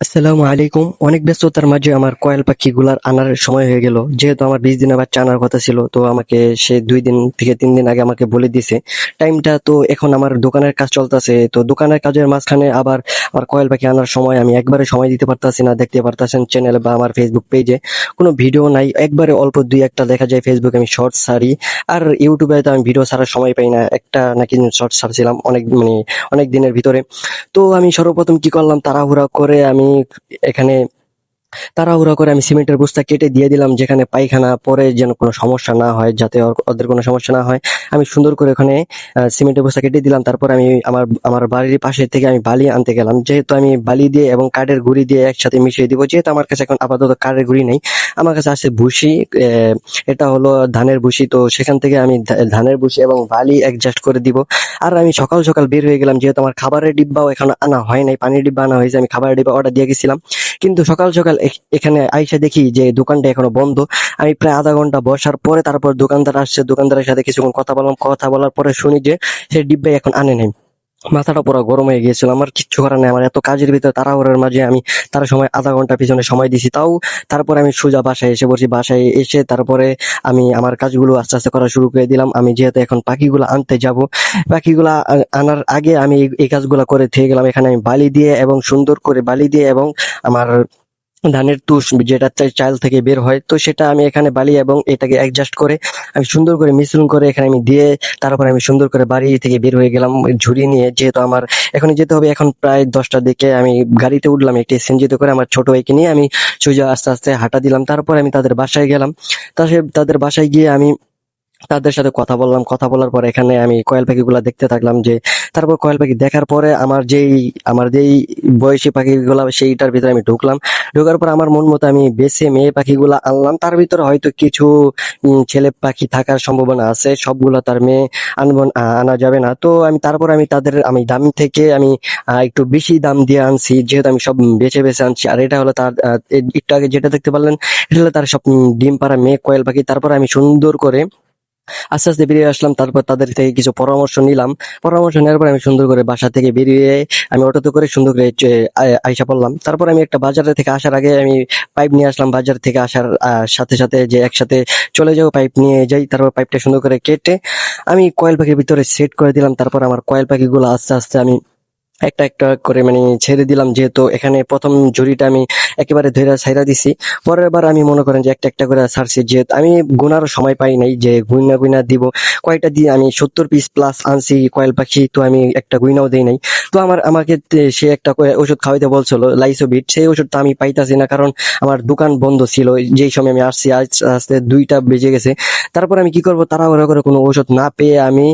আসসালামু আলাইকুম। অনেক ব্যস্ততার মাঝে আমার কয়েল পাখিগুলার আনার সময় হয়ে গেল। যেহেতু আমার 20 দিনের বাচ্চা আনার কথা ছিল, তো আমাকে সে 2 দিন থেকে 3 দিন আগে আমাকে বলে দিছে টাইমটা। তো এখন আমার দোকানের কাজ চলতেছে, তো দোকানের কাজের মাঝখানে আবার আমার কয়েল পাখি আনার সময় আমি একবারে সময় দিতে পারতাছি না। দেখতে পারতাছেন চ্যানেলে বা আমার ফেসবুক পেজে কোনো ভিডিও নাই, একবারে অল্প দুই একটা দেখা যায়। ফেসবুকে আমি শর্টস ছাড়ি, আর ইউটিউবে তো আমি ভিডিও ছাড়ার সময় পাই না। একটা নাকি শর্টস ছাড়ছিলাম অনেক অনেক দিনের ভিতরে। তো আমি সর্বপ্রথম কি করলাম, এখানে তাড়াহুড়া করে আমি সিমেন্টের বস্তা কেটে দিয়ে দিলাম, যেখানে পায়খানা পরে যেন কোনো সমস্যা না হয়, যাতে ওদের কোনো সমস্যা না হয়। আমি সুন্দর করে ওখানে সিমেন্টের বস্তা কেটে দিলাম। তারপর আমি আমার আমার বাড়ির পাশে থেকে আমি বালি আনতে গেলাম, যেহেতু আমি বালি দিয়ে এবং কাঠের গুঁড়ি দিয়ে একসাথে মিশিয়ে দিব। যেহেতু আমার কাছে এখন আপাতত কাঠের গুঁড়ি নেই, আমার কাছে আছে ভুসি। এটা হলো ধানের ভুসি, তো সেখান থেকে আমি ধানের ভুসি এবং বালি অ্যাডজাস্ট করে দিব। আর আমি সকাল সকাল বের হয়ে গেলাম, যেহেতু আমার খাবারের ডিব্বাও এখন আনা হয় নাই, পানির ডিব্বা আনা হয়েছে। আমি খাবারের ডিব্বা অর্ডার দিয়ে গেছিলাম, কিন্তু সকাল সকাল এখানে আইসা দেখি যে দোকানটা এখনো বন্ধ। আমি প্রায় আধা ঘন্টা বসার পরে তারপর দোকানদার আসছে। দোকানদারের সাথে কিছুক্ষণ কথা বললাম, কথা বলার পরে শুনি যে সে ডিব্বাই এখন আনে নাই। মাথাটা পুরো গরম হয়ে গিয়েছিল। আমার কিচ্ছু করার নাই, আমার এত কাজের ভিতরে তাড়াহুড়োর মাঝে আমি তার সময় আধা ঘন্টা পিছনে সময় দিছি। তাও তারপরে আমি সোজা বাসায় এসে পড়ছি। বাসায় এসে তারপরে আমি আমার কাজগুলো আস্তে আস্তে করা শুরু করে দিলাম। আমি যেহেতু এখন পাখিগুলো আনতে যাব, পাখিগুলা আনার আগে আমি এই কাজগুলা করে থেকে গেলাম। এখানে আমি বালি দিয়ে এবং সুন্দর করে বালি দিয়ে এবং আমার ধানের তুষ যেটা চাল থেকে বের হয়, তো সেটা আমি এখানে বালি এবং এটাকে অ্যাডজাস্ট করে আমি সুন্দর করে মিশ্রণ করে এখানে আমি দিয়ে তারপর আমি সুন্দর করে বাড়ি থেকে বের হয়ে গেলাম ঝুড়ি নিয়ে। যেহেতু আমার এখনই যেতে হবে, এখন প্রায় 10টার দিকে আমি গাড়িতে উঠলাম একটি এসএনজিতে করে। আমার ছোট ভাইকে নিয়ে আমি সোজা আস্তে আস্তে হাঁটা দিলাম। তারপর আমি তাদের বাসায় গেলাম। তাদের বাসায় গিয়ে আমি তাদের সাথে কথা বললাম। কথা বলার পর এখানে আমি কয়েল পাখিগুলা দেখতে থাকলাম। তারপর কয়েল পাখি দেখার পরে আমার যেই বয়সী পাখিগুলা সেইটার ভিতরে আমি ঢুকলাম। ঢোকার পর আমার মন মতো আমি বেছে মেয়ে পাখিগুলা আনলাম। তার ভিতরে হয়তো কিছু ছেলে পাখি থাকার সম্ভাবনা আছে, সবগুলা তার মেয়ে আনা যাবে না। তো আমি দাম থেকে আমি একটু বেশি দাম দিয়ে আনছি, যেহেতু আমি সব বেছে বেছে আনছি। আর এটা হলো তার একটু আগে যেটা দেখতে পারলেন, এটা হলো তার সব ডিম পাড়া মেয়ে কয়েল পাখি। তারপর আমি সুন্দর করে আস্তে আস্তে বেরিয়ে আসলাম। তারপর তাদের থেকে কিছু পরামর্শ নিলাম। পরামর্শ নেওয়ার পর আমি সুন্দর করে বাসা থেকে বেরিয়ে আমি অটোতে করে সুন্দর করে আইসা পড়লাম। তারপর আমি একটা বাজারে থেকে আসার আগে আমি পাইপ নিয়ে আসলাম। বাজার থেকে আসার সাথে সাথে যে একসাথে চলে যাও, পাইপ নিয়ে যাই। তারপর পাইপটা সুন্দর করে কেটে আমি কয়েল পাখির ভিতরে সেট করে দিলাম। তারপর আমার কয়েল পাখিগুলো আস্তে আস্তে আমি একটা একটা করে ছেড়ে দিলাম। যেহেতু এখানে প্রথম ঝুড়িটা আমি একেবারে ধইরা ছাইরা দিছি, পরের বার আমি মনে করেন যে একটা একটা করে ছাড়ছি। যেহেতু আমি গুনারও সময় পাই নাই যে গুইনা গুইনা দিব কয়টা দিয়ে। আমি 70 পিস প্লাস আনছি কয়েল পাখি, তো আমি একটা গুইনাও দেই নাই। তো আমাকে সে একটা ওষুধ খাওয়াইতে বলছিল, লাইসোবিট। সেই ওষুধটা আমি পাইতাছি না, কারণ আমার দোকান বন্ধ ছিল যেই সময় আমি আসছি। আস্তে 2টা বেজে গেছে। তারপর আমি কি করব, তাড়াহুড়া করে কোনো ওষুধ না পেয়ে আমি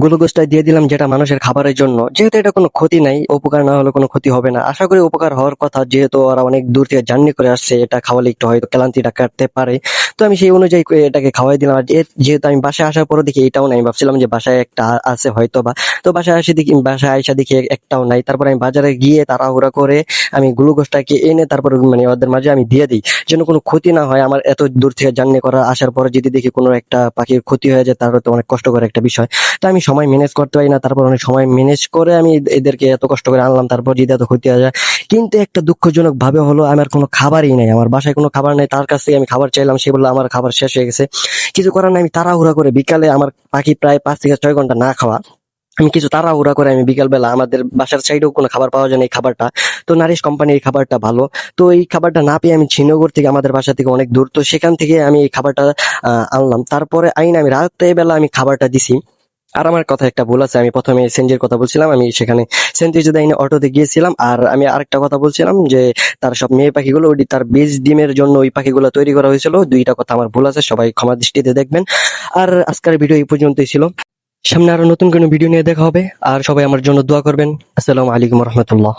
গ্লুকোজটা দিয়ে দিলাম, যেটা মানুষের খাবারের জন্য। যেহেতু এটা কোনো ক্ষতি নাই, উপকার না হলে কোনো ক্ষতি হবে না। আশা করি উপকার হওয়ার কথা, যেহেতু ওরা অনেক দূর থেকে জার্নি করে আসছে। এটা খাওয়ালে একটু হয়তো ক্লান্তিটা কাটতে পারে। তো আমি সেই অনুযায়ী এটাকে খাওয়াই দিলাম। আর যেহেতু আমি বাসায় আসার পরে দেখি এটাও নাই, ভাবছিলাম যে বাসায় একটা আছে হয়তো বা। তো বাসায় আইসা দেখি একটাও নাই। তারপর আমি বাজারে গিয়ে তাড়াহুড়া করে আমি গ্লুকোজটাকে এনে তারপর ওদের মাঝে আমি দিয়ে দিই, যেন কোনো ক্ষতি না হয়। আমার এত দূর থেকে জার্নি করা আসার পরে যদি দেখি কোনো একটা পাখির ক্ষতি হয়ে যায়, তাহলে তো অনেক কষ্টকর একটা বিষয়। তো আমি সময় ম্যানেজ করতে পারি না। তারপর অনেক সময় ম্যানেজ করে আমি এদেরকে এত কষ্ট করে আনলাম, তারপর যদি এত ক্ষতি হয়ে যায়। কিন্তু একটা দুঃখজনক ভাবে হলো, আমার কোনো খাবারই নাই, আমার বাসায় কোনো খাবার নেই। তার কাছ থেকে আমি খাবার চাইলাম, সে বললো আমার খাবার শেষ হয়ে গেছে। কিছু করার নাই, আমি তাড়াহুড়া করে বিকালে, আমার পাখি প্রায় 5 থেকে 6 ঘন্টা না খাওয়া, আমি কিছু তাড়াহুড়া করে আমি বিকাল বেলা, আমাদের বাসার সাইডেও কোনো খাবার পাওয়া যায় না এই খাবারটা, তো নারিশ কোম্পানির এই খাবারটা ভালো। তো এই খাবারটা না পেয়ে আমি শ্রীনগর থেকে, আমাদের বাসা থেকে অনেক দূর, তো সেখান থেকে আমি এই খাবারটা আনলাম। তারপরে আমি রাতের বেলা আমি খাবারটা দিছি। আর আমার কথা একটা ভুল আছে, আমি প্রথমে সেনজির কথা বলছিলাম, আমি সেখানে সেন্ট জুদাইনে অটোতে গিয়েছিলাম। আর আমি আরেকটা কথা বলছিলাম যে তার সব মেয়ে পাখিগুলো তার বীজ ডিমের জন্য ওই পাখিগুলো তৈরি করা হয়েছিল। 2টা কথা আমার ভুল আছে, সবাই ক্ষমা দৃষ্টিতে দেখবেন। আর আজকের ভিডিও এই পর্যন্তই ছিল। সামনে আরো নতুন কোনো ভিডিও নিয়ে দেখা হবে। আর সবাই আমার জন্য দোয়া করবেন। আসসালামু আলাইকুম রহমতুল্লাহ।